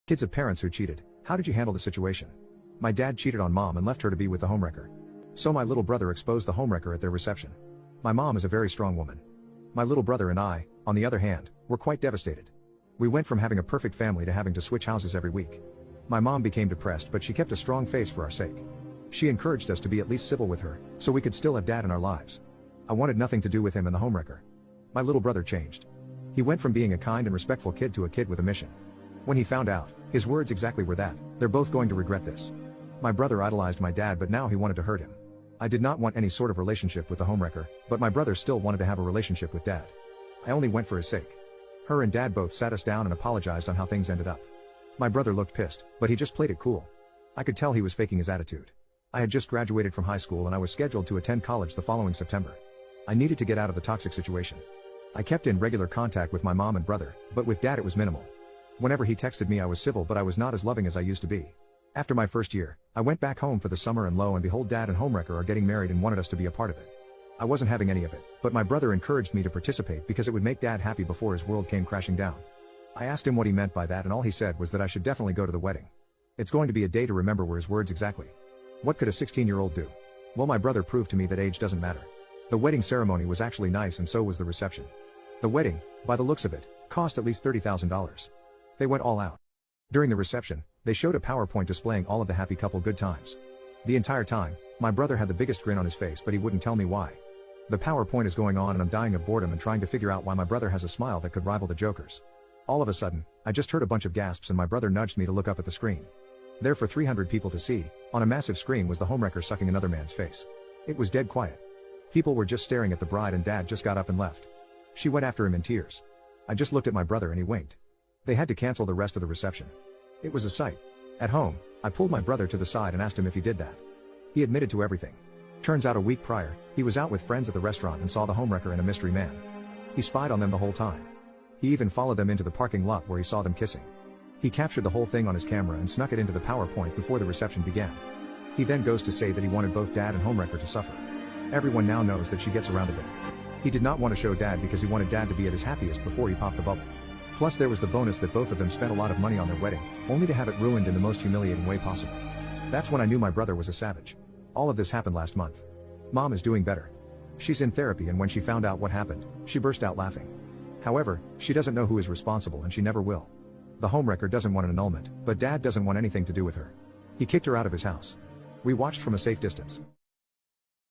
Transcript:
Kids of parents who cheated, how did you handle the situation? My dad cheated on mom and left her to be with the homewrecker. So my little brother exposed the homewrecker at their reception. My mom is a very strong woman. My little brother and I, on the other hand, were quite devastated. We went from having a perfect family to having to switch houses every week. My mom became depressed, but she kept a strong face for our sake. She encouraged us to be at least civil with her, so we could still have dad in our lives. I wanted nothing to do with him and the homewrecker. My little brother changed. He went from being a kind and respectful kid to a kid with a mission. When he found out, his words exactly were that, "They're both going to regret this." My brother idolized my dad, but now he wanted to hurt him. I did not want any sort of relationship with the homewrecker, but my brother still wanted to have a relationship with dad. I only went for his sake. Her and dad both sat us down and apologized on how things ended up. My brother looked pissed, but he just played it cool. I could tell he was faking his attitude. I had just graduated from high school and I was scheduled to attend college the following September. I needed to get out of the toxic situation. I kept in regular contact with my mom and brother, but with dad it was minimal. Whenever he texted me I was civil, but I was not as loving as I used to be. After my first year, I went back home for the summer and lo and behold, dad and homewrecker are getting married and wanted us to be a part of it. I wasn't having any of it, but my brother encouraged me to participate because it would make dad happy before his world came crashing down. I asked him what he meant by that and all he said was that I should definitely go to the wedding. It's going to be a day to remember, were his words exactly. What could a 16-year-old do? Well, my brother proved to me that age doesn't matter. The wedding ceremony was actually nice and so was the reception. The wedding, by the looks of it, cost at least $30,000. They went all out. During the reception, they showed a PowerPoint displaying all of the happy couple good times. The entire time, my brother had the biggest grin on his face, but he wouldn't tell me why. The PowerPoint is going on and I'm dying of boredom and trying to figure out why my brother has a smile that could rival the Joker's. All of a sudden, I just heard a bunch of gasps and my brother nudged me to look up at the screen. There for 300 people to see, on a massive screen was the homewrecker sucking another man's face. It was dead quiet. People were just staring at the bride and dad just got up and left. She went after him in tears. I just looked at my brother and he winked. They had to cancel the rest of the reception. It was a sight. At home, I pulled my brother to the side and asked him if he did that. He admitted to everything. Turns out a week prior, he was out with friends at the restaurant and saw the homewrecker and a mystery man. He spied on them the whole time. He even followed them into the parking lot where he saw them kissing. He captured the whole thing on his camera and snuck it into the PowerPoint before the reception began. He then goes to say that he wanted both dad and homewrecker to suffer. Everyone now knows that she gets around a bit. He did not want to show dad because he wanted dad to be at his happiest before he popped the bubble. Plus there was the bonus that both of them spent a lot of money on their wedding, only to have it ruined in the most humiliating way possible. That's when I knew my brother was a savage. All of this happened last month. Mom is doing better. She's in therapy and when she found out what happened, she burst out laughing. However, she doesn't know who is responsible and she never will. The homewrecker doesn't want an annulment, but dad doesn't want anything to do with her. He kicked her out of his house. We watched from a safe distance.